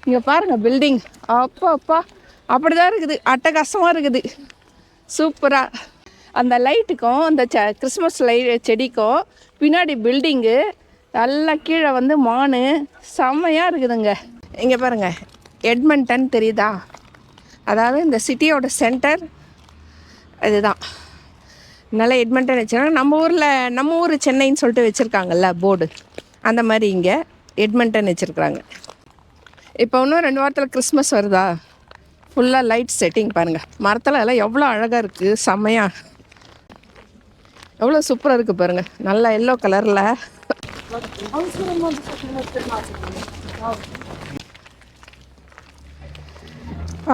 இங்கே பாருங்கள் பில்டிங். அப்பா அப்பா அப்படி தான் இருக்குது, அட்டகாசமாக இருக்குது, சூப்பராக. அந்த லைட்டுக்கும் அந்த கிறிஸ்மஸ் செடிக்கும் பின்னாடி பில்டிங்கு நல்லா கீழே வந்து மானு செம்மையாக இருக்குதுங்க. இங்கே பாருங்கள் எட்மண்டன் தெரியுதா, அதாவது இந்த சிட்டியோட சென்டர் இதுதான். நல்லா எட்மண்டன் வச்சுருக்காங்க. நம்ம ஊர் சென்னைன்னு சொல்லிட்டு வச்சுருக்காங்கல்ல போர்டு, அந்த மாதிரி இங்கே எட்மண்டன் வச்சுருக்குறாங்க. இப்போ இன்னும் 2 வாரத்தில் கிறிஸ்மஸ் வருதா, ஃபுல்லாக லைட் செட்டிங் பாருங்கள். மரத்தில் எல்லாம் எவ்வளோ அழகாக இருக்குது, செம்மையாக எவ்வளோ சூப்பராக இருக்குது பாருங்கள். நல்லா எல்லோ கலரில்.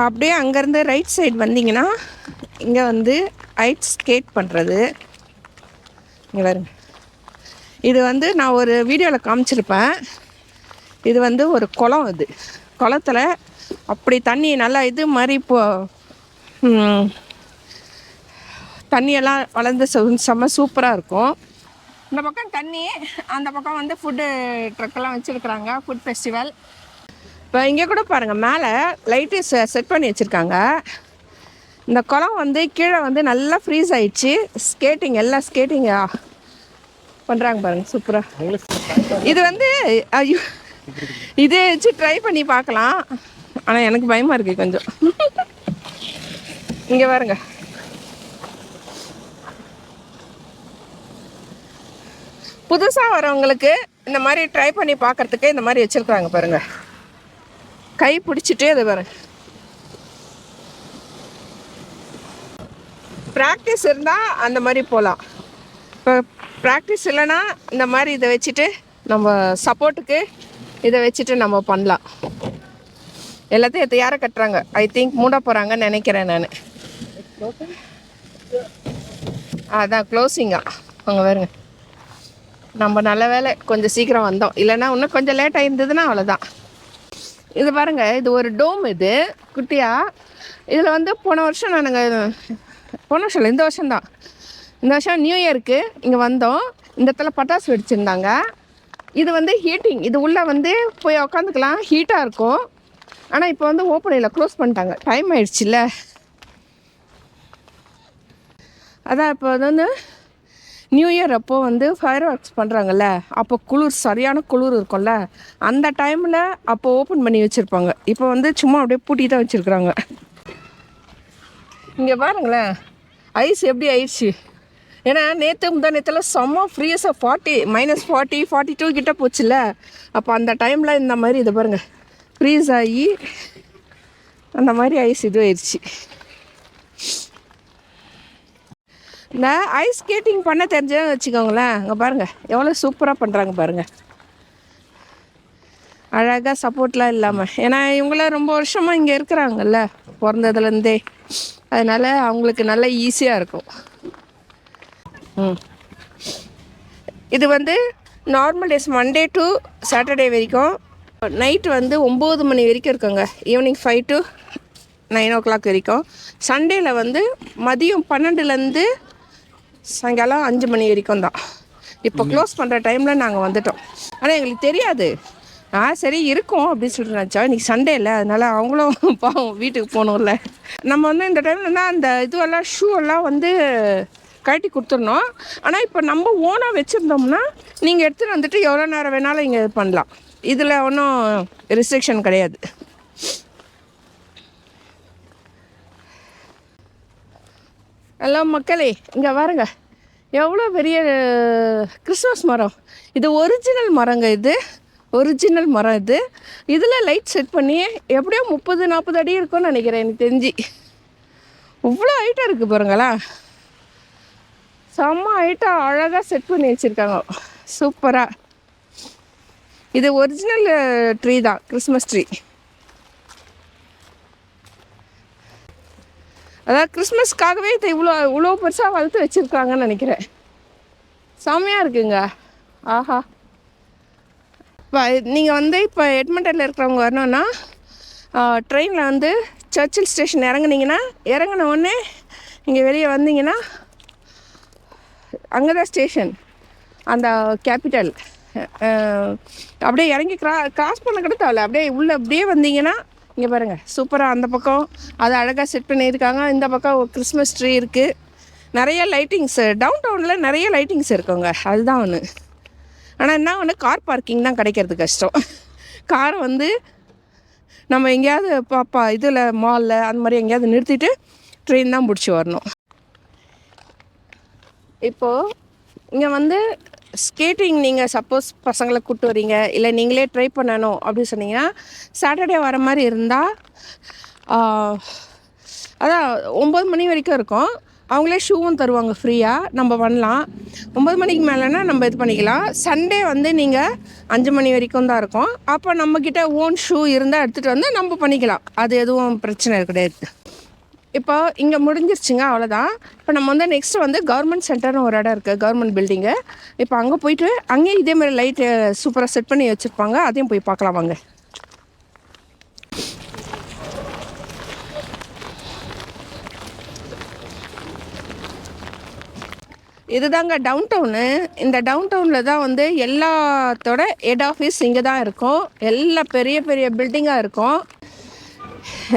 அப்படியே அங்கேருந்து ரைட் சைடு வந்தீங்கன்னா இங்கே வந்து ஐஸ் ஸ்கேட் பண்ணுறது. இங்கே பாருங்க, இது வந்து நான் ஒரு வீடியோவில் காமிச்சிருப்பேன். இது வந்து ஒரு குளம். இது குளத்தில் அப்படி தண்ணி நல்லா இது மாதிரி தண்ணியெல்லாம் வளர்ந்து செம்ம சூப்பராக இருக்கும். இந்த பக்கம் தண்ணி, அந்த பக்கம் வந்து ஃபுட்டு ட்ரக்கெல்லாம் வச்சுருக்குறாங்க, ஃபுட் ஃபெஸ்டிவல். இப்போ இங்கே கூட பாருங்கள் மேலே லைட்டு செட் பண்ணி வச்சுருக்காங்க. இந்த குளம் வந்து கீழே வந்து நல்லா ஃப்ரீஸ் ஆயிடுச்சு. ஸ்கேட்டிங் எல்லாம் ஸ்கேட்டிங் பண்ணுறாங்க பாருங்கள், சூப்பராக. இது வந்து ஐயோ இது வச்சு ட்ரை பண்ணி பார்க்கலாம், ஆனால் எனக்கு பயமாக இருக்குது கொஞ்சம். இங்கே பாருங்க, புதுசாக வரவங்களுக்கு இந்த மாதிரி ட்ரை பண்ணி பார்க்குறதுக்கு இந்த மாதிரி வச்சுருக்குறாங்க பாருங்கள். கை பிடிச்சிட்டு அது பாருங்க. ப்ராக்டிஸ் இருந்தால் அந்த மாதிரி போகலாம். இப்போ ப்ராக்டிஸ் இல்லைன்னா இந்த மாதிரி இதை வச்சுட்டு நம்ம சப்போர்ட்டுக்கு இதை வச்சுட்டு நம்ம பண்ணலாம். எல்லாத்தையும் யாரை கட்டுறாங்க, ஐ திங்க் மூட போகிறாங்கன்னு நினைக்கிறேன் நான். அதான் க்ளோஸிங்கா. அங்கே வருங்க, நம்ம நல்ல வேலை கொஞ்சம் சீக்கிரம் வந்தோம், இல்லைன்னா இன்னும் கொஞ்சம் லேட் ஆகிருந்ததுன்னா அவ்வளோதான். இது பாருங்கள், இது ஒரு டோம், இது குட்டியாக. இதில் வந்து போன வருஷம் இந்த வருஷம்தான், இந்த வருஷம் நியூ இயருக்கு இங்கே வந்தோம். இந்த இடத்துல பட்டாசு வெடிச்சிருந்தாங்க. இது வந்து ஹீட்டிங், இது உள்ளே வந்து போய் உக்காந்துக்கலாம், ஹீட்டாக இருக்கும். ஆனால் இப்போ வந்து ஓப்பன் இல்லை, க்ளோஸ் பண்ணிட்டாங்க, டைம் ஆயிடுச்சுல்ல. அதான் இப்போ வந்து நியூ இயர் அப்போது வந்து ஃபயர் ஒர்க்ஸ் பண்ணுறாங்கல்ல, அப்போ குளிர், சரியான குளிர் இருக்கும்ல, அந்த டைமில் அப்போ ஓப்பன் பண்ணி வச்சுருப்பாங்க. இப்போ வந்து சும்மா அப்படியே பூட்டி தான் வச்சுருக்குறாங்க. இங்கே பாருங்களேன் ஐஸ் எப்படி ஆயிடுச்சு. ஏன்னா நேற்றுலாம் செம்ம ஃப்ரீஸாக -40 -42 கிட்ட போச்சுல்ல. அப்போ அந்த டைமில் இந்த மாதிரி இதை பாருங்கள் ஃப்ரீஸ் ஆகி அந்த மாதிரி ஐஸ் இது ஆயிடுச்சு. இந்த ஐஸ் ஸ்கேட்டிங் பண்ண தெரிஞ்சதுன்னு வச்சுக்கோங்களேன். அங்கே பாருங்கள் எவ்வளோ சூப்பராக பண்ணுறாங்க பாருங்கள், அழகாக சப்போர்ட்லாம் இல்லாமல். ஏன்னா இவங்களாம் ரொம்ப வருஷமாக இங்கே இருக்கிறாங்கல்ல, பிறந்ததுலேருந்தே, அதனால் அவங்களுக்கு நல்லா ஈஸியாக இருக்கும். இது வந்து normal days Monday to Saturday வரைக்கும், நைட்டு வந்து 9 மணி வரைக்கும் இருக்குங்க, ஈவினிங் 5 to 9 o'clock வரைக்கும். சண்டேயில் வந்து மதியம் 12லேருந்து சாயங்காலம் 5 மணி வரைக்கும் தான். இப்போ க்ளோஸ் பண்ணுற டைமில் நாங்கள் வந்துட்டோம். ஆனால் எங்களுக்கு தெரியாது, சரி இருக்கும் அப்படின்னு சொல்லிட்டு நினச்சா. இன்றைக்கி சண்டே இல்லை, அதனால் அவங்களும் பாவம் வீட்டுக்கு போகணும்ல. நம்ம வந்து இந்த டைமில் தான் அந்த இதுவெல்லாம் ஷூ எல்லாம் வந்து கழட்டி கொடுத்துடணும். ஆனால் இப்போ நம்ம ஓனாக வச்சுருந்தோம்னா நீங்கள் எடுத்துகிட்டு வந்துட்டு எவ்வளோ நேரம் வேணாலும் இங்கே பண்ணலாம், இதில் ஒன்றும் ரெஸ்ட்ரிக்ஷன் கிடையாது. ஹலோ மக்களே, இங்கே பாருங்க எவ்வளோ பெரிய கிறிஸ்மஸ் மரம். இது ஒரிஜினல் மரங்க, இது ஒரிஜினல் மரம். இதில் லைட் செட் பண்ணி எப்படியோ 30-40 அடி இருக்கும்னு நினைக்கிறேன் எனக்கு தெரிஞ்சு. இவ்வளோ ஹைட்டாக இருக்குது பாருங்களா, செம்ம ஹைட்டாக அழகாக செட் பண்ணி வச்சுருக்காங்க, சூப்பராக. இது ஒரிஜினல் ட்ரீ தான், கிறிஸ்மஸ் ட்ரீ. அதாவது கிறிஸ்மஸ்க்காகவே இதை இவ்வளோ பெருசாக வளர்த்து வச்சுருக்காங்கன்னு நினைக்கிறேன். செம்மையாக இருக்குங்க. ஆஹா, இப்போ நீங்கள் வந்து இப்போ எட்மண்டனில் இருக்கிறவங்க வரணுன்னா ட்ரெயினில் வந்து சர்ச்சில் ஸ்டேஷன் இறங்குனீங்கன்னா, இறங்கின உடனே இங்கே வெளியே வந்தீங்கன்னா அங்கே தான் ஸ்டேஷன், அந்த கேபிட்டல் அப்படியே இறங்கி கிராஸ் பண்ண கூட தேவையில்ல, அப்படியே உள்ளே அப்படியே வந்தீங்கன்னா இங்கே பாருங்கள் சூப்பராக அந்த பக்கம் அதை அழகாக செட் பண்ணியிருக்காங்க. இந்த பக்கம் ஒரு கிறிஸ்மஸ் ட்ரீ இருக்குது, நிறைய லைட்டிங்ஸு. டவுன் டவுனில் நிறைய லைட்டிங்ஸ் இருக்குங்க, அதுதான் ஒன்று. ஆனால் என்ன ஒன்று, கார் பார்க்கிங் தான் கிடைக்கிறது கஷ்டம். காரை வந்து நம்ம எங்கேயாவது பாப்பா இதில் மாலில் அந்த மாதிரி எங்கேயாவது நிறுத்திட்டு ட்ரெயின் தான் பிடிச்சி வரணும். இப்போது இங்கே வந்து ஸ்கேட்டிங் நீங்கள் சப்போஸ் பசங்களை கூப்பிட்டு வரீங்க, இல்லை நீங்களே ட்ரை பண்ணணும் அப்படின்னு சொன்னீங்கன்னா சாட்டர்டே வர மாதிரி இருந்தால் அதான் 9 மணி வரைக்கும் இருக்கும். அவங்களே ஷூவும் தருவாங்க ஃப்ரீயாக, நம்ம பண்ணலாம். 9 மணிக்கு மேலேனா நம்ம இது பண்ணிக்கலாம். சண்டே வந்து நீங்கள் 5 மணி வரைக்கும் தான் இருக்கும். அப்போ நம்மக்கிட்ட ஓன் ஷூ இருந்தால் எடுத்துகிட்டு வந்து நம்ம பண்ணிக்கலாம், அது எதுவும் பிரச்சனை கிடையாது. இப்போ இங்கே முடிஞ்சிருச்சுங்க, அவ்வளோதான். இப்போ நம்ம வந்து நெக்ஸ்ட்டு வந்து கவர்மெண்ட் சென்டர்னு ஒரு இடம் இருக்குது, கவர்மெண்ட் பில்டிங்கு. இப்போ அங்கே போயிட்டு அங்கேயும் இதேமாதிரி லைட்டு சூப்பராக செட் பண்ணி வச்சுருப்பாங்க, அதையும் போய் பார்க்கலாம் வாங்க. இதுதாங்க டவுன் டவுனு. இந்த டவுன் டவுனில் தான் வந்து எல்லாத்தோட ஹெட் ஆஃபீஸ் இங்கே தான் இருக்கும். எல்லா பெரிய பெரிய பில்டிங்காக இருக்கும்.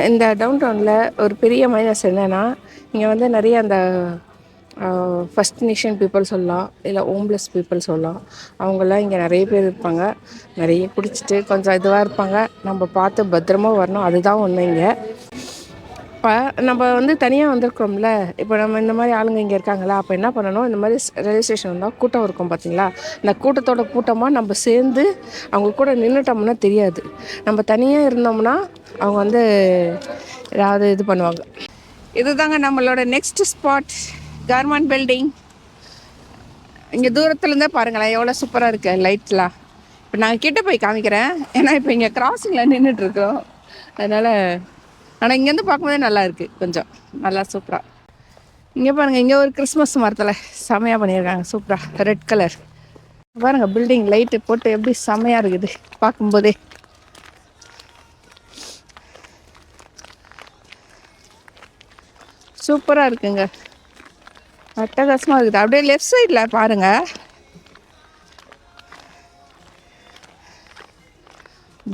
இந்த டவுன் டவுனில் ஒரு பெரிய மைனஸ் என்னென்னா, இங்கே வந்து நிறைய அந்த ஃபஸ்ட் நேஷன் பீப்புள் சொல்லலாம், இல்லை ஹோம்லெஸ் பீப்புள் சொல்லலாம். அவங்கெல்லாம் இங்கே நிறைய பேர் இருப்பாங்க. நிறைய குடிச்சிட்டு கொஞ்சம் இதுவாக இருப்பாங்க. நம்ம பார்த்து பத்திரமா வரணும், அதுதான் ஒன்று. இங்கே இப்போ நம்ம வந்து தனியாக வந்திருக்கிறோம்ல, இப்போ நம்ம இந்த மாதிரி ஆளுங்க இங்கே இருக்காங்களா, அப்போ என்ன பண்ணணும், இந்த மாதிரி ரயில்வே ஸ்டேஷன் வந்தால் கூட்டம் இருக்கும் பார்த்தீங்களா, இந்த கூட்டத்தோட கூட்டமாக நம்ம சேர்ந்து அவங்க கூட நின்றுட்டோம்னா தெரியாது. நம்ம தனியாக இருந்தோம்னா அவங்க வந்து ஏதாவது இது பண்ணுவாங்க. இதுதாங்க நம்மளோட நெக்ஸ்ட் ஸ்பாட், கவர்மெண்ட் பில்டிங். இங்கே தூரத்துலேருந்தே பாருங்களேன் எவ்வளோ சூப்பராக இருக்குது லைட்லாம். இப்போ நாங்கள் கிட்டே போய் காமிக்கிறேன், ஏன்னா இப்போ இங்கே கிராசிங்கில் நின்றுட்டுருக்கோம், அதனால். ஆனால் இங்கேருந்து பார்க்கும்போதே நல்லா இருக்குது, கொஞ்சம் நல்லா சூப்பராக. இங்கே பாருங்கள், இங்கே ஒரு கிறிஸ்மஸ் மரத்தில் செமையாக பண்ணியிருக்காங்க சூப்பராக, ரெட் கலர். பாருங்கள் பில்டிங் லைட்டு போட்டு எப்படி செமையாக இருக்குது பார்க்கும்போதே. சூப்பராக இருக்குங்க, அட்டகாசமாக இருக்குது. அப்படியே லெஃப்ட் சைடில் பாருங்கள்,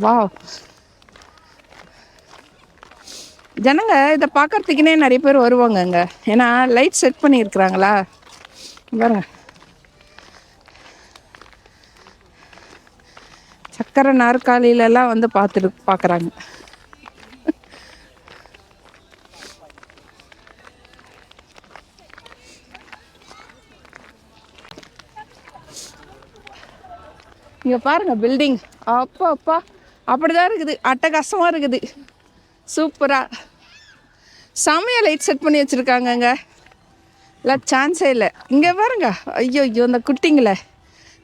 வாவ். ஜனங்க இதை பார்க்கறதுக்குனே நிறைய பேர் வருவாங்க அங்கே, ஏன்னா லைட் செட் பண்ணியிருக்கிறாங்களா பாருங்க. சக்கரை நாற்காலியிலலாம் வந்து பார்க்குறாங்க. இங்கே பாருங்கள் பில்டிங், அப்பா அப்பா அப்படி தான் இருக்குது, அட்டகாசமாக இருக்குது சூப்பராக. செமையாக லைட் செட் பண்ணி வச்சுருக்காங்கங்க, இல்லை சான்ஸே இல்லை. இங்கே பாருங்க, ஐயோ ஐயோ இந்த குட்டிங்களே,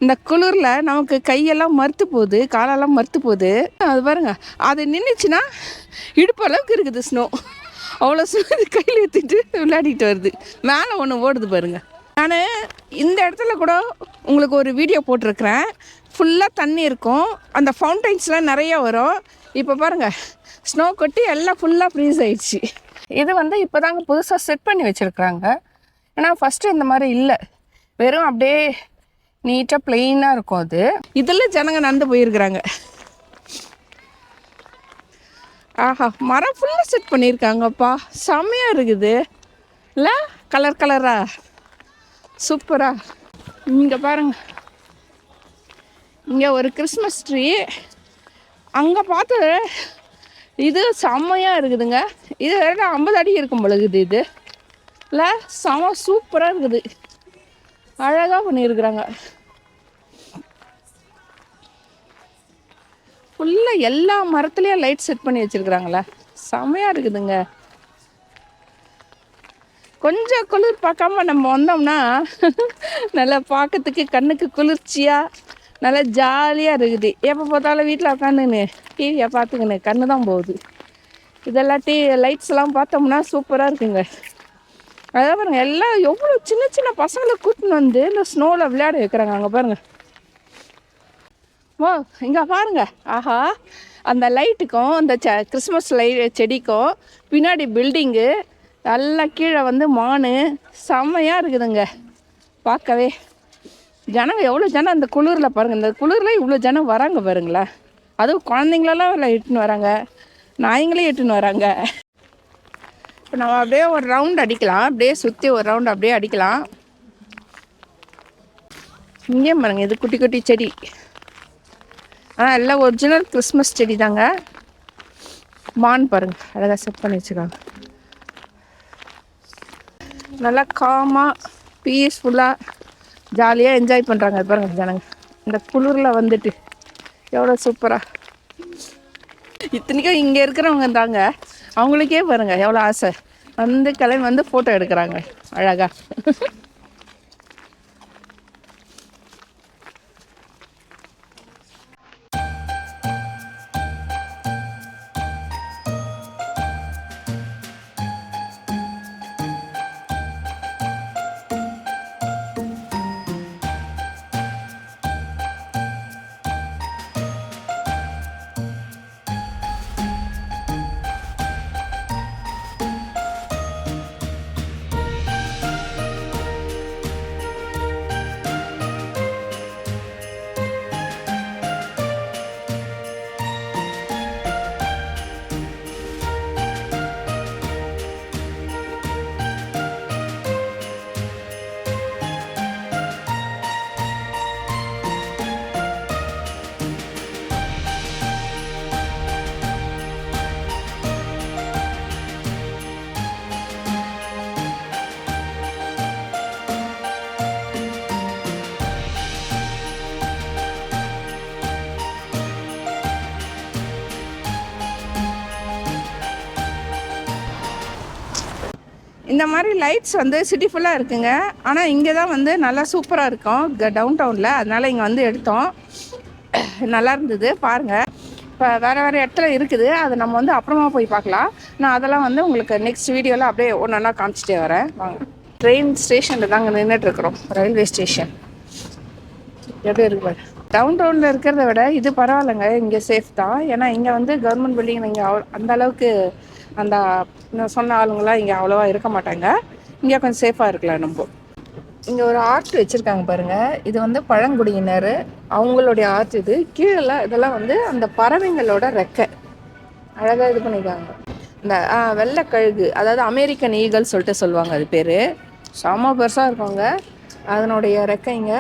இந்த குளிரில் நமக்கு கையெல்லாம் மறுத்து போகுது, காலெல்லாம் மறுத்து போகுது. அது பாருங்க, அது நின்றுச்சுன்னா இடுப்பு அளவுக்கு இருக்குது ஸ்னோ, அவ்வளோ ஸ்னோ கையில் ஏற்றிட்டு விளையாடிட்டு வருது. மேலே ஒன்று ஓடுது பாருங்க. நான் இந்த இடத்துல கூட உங்களுக்கு ஒரு வீடியோ போட்டிருக்கிறேன், ஃபுல்லாக தண்ணி இருக்கும், அந்த ஃபவுண்டைன்ஸ்லாம் நிறைய வரும். இப்போ பாருங்கள் ஸ்னோ கொட்டி எல்லாம் ஃபுல்லாக ஃப்ரீஸ் ஆயிடுச்சு. இது வந்து இப்போ தாங்க புதுசாக செட் பண்ணி வச்சுருக்குறாங்க, ஏன்னா ஃபஸ்ட்டு இந்த மாதிரி இல்லை, வெறும் அப்படியே நீட்டாக பிளெயினாக இருக்கும். அது இதில் ஜனங்க நடந்து போயிருக்கிறாங்க. ஆஹா, மரம் ஃபுல்லாக செட் பண்ணியிருக்காங்கப்பா, செம்மையாக இருக்குது இல்லை, கலர் கலராக சூப்பராக. இங்கே பாருங்கள், இங்கே ஒரு கிறிஸ்மஸ் ட்ரீ, அங்கே பார்த்து இது செம்மையாக இருக்குதுங்க. இது வேறு 50 அடி இருக்கும் பொழுது, இது இல்லை செம சூப்பராக இருக்குது, அழகாக பண்ணியிருக்கிறாங்க. ஃபுல்லாக எல்லா மரத்துலேயும் லைட் செட் பண்ணி வச்சுருக்குறாங்களே, செம்மையாக இருக்குதுங்க. கொஞ்சம் குளிர் பார்க்காம நம்ம வந்தோம்னா நல்லா பார்க்கறதுக்கு கண்ணுக்கு குளிர்ச்சியாக நல்லா ஜாலியாக இருக்குது. எப்போ பார்த்தாலும் வீட்டில் உட்காந்துன்னு டிவியை பார்த்துக்கின்னு கண்ணு தான் போகுது. இதெல்லாம் லைட்ஸ்லாம் பார்த்தோம்னா சூப்பராக இருக்குங்க. அதான் பாருங்கள், எல்லாம் எவ்வளோ சின்ன சின்ன பசங்களை கூட்டின்னு வந்து இந்த ஸ்னோவில் விளையாட வைக்கிறாங்க. அங்கே பாருங்கள், ஓ இங்கே பாருங்கள், ஆஹா அந்த லைட்டுக்கும் அந்த கிறிஸ்மஸ் செடிக்கும் பின்னாடி பில்டிங்கு, நல்லா கீழே வந்து மானு, செம்மையாக இருக்குதுங்க பார்க்கவே. ஜனங்க எவ்வளோ ஜனம் அந்த குளிரில் பாருங்கள், இந்த குளிரில் இவ்வளோ ஜனம் வராங்க பாருங்களேன். அதுவும் குழந்தைங்களெல்லாம் இல்லை இட்டுன்னு வராங்க, நாய்ங்களே இட்டுன்னு வராங்க. இப்போ நம்ம அப்படியே ஒரு ரவுண்ட் அடிக்கலாம், அப்படியே சுற்றி ஒரு ரவுண்ட் அப்படியே அடிக்கலாம். இங்கேயும் பாருங்க, இது குட்டி குட்டி செடி. ஆனால் எல்லாம் ஒரிஜினல் கிறிஸ்மஸ் செடி தாங்க. மான் பாருங்க, அழகாக செட் பண்ணி வச்சுருக்காங்க. நல்லா காமாக பீஸ்ஃபுல்லாக ஜாலியாக என்ஜாய் பண்ணுறாங்க பாருங்க ஜனங்க. இந்த குளிரில் வந்துட்டு எவ்வளோ சூப்பராக. இத்தனைக்கும் இங்கே இருக்கிறவங்க தாங்க, அவங்களுக்கே பாருங்க எவ்வளோ ஆசை, வந்து கிளம்பி வந்து ஃபோட்டோ எடுக்கிறாங்க அழகாக. இந்த மாதிரி லைட்ஸ் வந்து சிட்டி ஃபுல்லாக இருக்குங்க. ஆனால் இங்கே தான் வந்து நல்லா சூப்பராக இருக்கும் டவுன் டவுனில். அதனால் இங்கே வந்து எடுத்தோம், நல்லா இருந்தது பாருங்கள். இப்போ வேறு வேறு இடத்துல இருக்குது, அதை நம்ம வந்து அப்புறமா போய் பார்க்கலாம். நான் அதெல்லாம் வந்து உங்களுக்கு நெக்ஸ்ட் வீடியோவில் அப்படியே ஒன்று ஒன்றா காமிச்சிட்டே வரேன் வாங்க. ட்ரெயின் ஸ்டேஷனில் தாங்க நின்றுட்டுருக்குறோம், ரயில்வே ஸ்டேஷன். எப்படி இருக்கு பாரு. டவுன் டவுனில் இருக்கிறத விட இது பரவாயில்லைங்க, இங்கே சேஃப் தான். ஏன்னா இங்கே வந்து கவர்மெண்ட் பில்டிங் இங்கே அந்த அளவுக்கு அந்த சொன்ன ஆளுங்களாம் இங்கே அவ்வளோவா இருக்க மாட்டாங்க. இங்கே கொஞ்சம் சேஃபாக இருக்கலாம் நம்ம. இங்கே ஒரு ஆர்ட் வச்சுருக்காங்க பாருங்கள், இது வந்து பழங்குடியினர் அவங்களுடைய ஆர்ட். இது கீழே இதெல்லாம் வந்து அந்த பறவைங்களோட ரெக்கை அழகாக இது பண்ணியிருக்காங்க. இந்த வெள்ளை கழுகு, அதாவது அமெரிக்கன் ஈகல் சொல்லிட்டு சொல்லுவாங்க, அது பேர். செம பெருசாக இருக்குங்க அதனுடைய ரெக்கைங்க.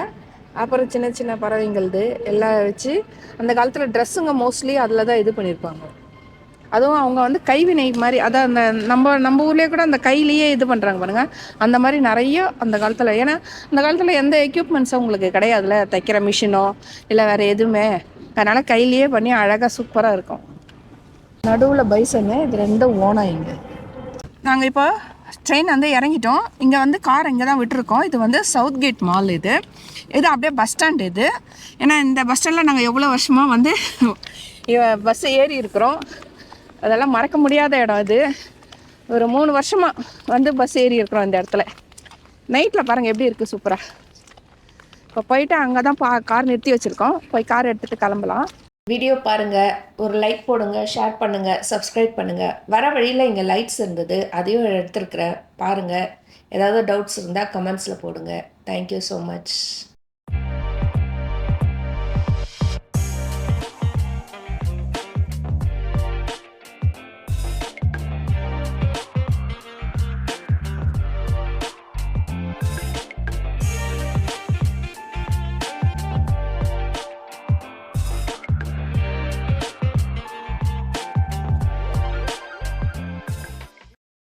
அப்புறம் சின்ன சின்ன பறவைங்களது எல்லாம் வச்சு அந்த காலத்தில் ட்ரெஸ்ஸுங்க மோஸ்ட்லி அதில் தான் இது பண்ணியிருப்பாங்க. அதுவும் அவங்க வந்து கைவினை மாதிரி, அதான் அந்த நம்ம ஊர்லேயே கூட அந்த கையிலேயே இது பண்ணுறாங்க பாருங்கள், அந்த மாதிரி நிறைய அந்த காலத்தில். ஏன்னா அந்த காலத்தில் எந்த எக்யூப்மெண்ட்ஸும் உங்களுக்கு கிடையாதுல்ல, தைக்கிற மிஷினோ இல்லை வேறு எதுவுமே. அதனால் கையிலேயே பண்ணி அழகாக சூப்பராக இருக்கும். நடுவில் பைசன்னு, இது ரெண்டும் ஓனாக. இங்கே நாங்கள் இப்போ ட்ரெயின் வந்து இறங்கிட்டோம். இங்கே வந்து கார் இங்கே தான் விட்டுருக்கோம். இது வந்து சவுத் கேட் மால். இது அப்படியே பஸ் ஸ்டாண்ட் இது. ஏன்னா இந்த பஸ் ஸ்டாண்டில் நாங்கள் எவ்வளோ வருஷமாக வந்து பஸ்ஸு ஏறி இருக்கிறோம். அதெல்லாம் மறக்க முடியாத இடம் இது. ஒரு 3 வருஷமாக வந்து பஸ் ஏறி இருக்கிறோம் இந்த இடத்துல. நைட்டில் பாருங்கள் எப்படி இருக்குது சூப்பராக. இப்போ போயிட்டு அங்கே தான் கார் நிறுத்தி வச்சுருக்கோம், போய் கார் எடுத்துகிட்டு கிளம்பலாம். வீடியோ பாருங்கள், ஒரு லைக் போடுங்க, ஷேர் பண்ணுங்கள், சப்ஸ்கிரைப் பண்ணுங்கள். வர வழியில் இங்கே லைட்ஸ் இருந்தது, அதையும் எடுத்துருக்குறேன் பாருங்கள். ஏதாவது டவுட்ஸ் இருந்தால் கமெண்ட்ஸில் போடுங்க. Thank you so much.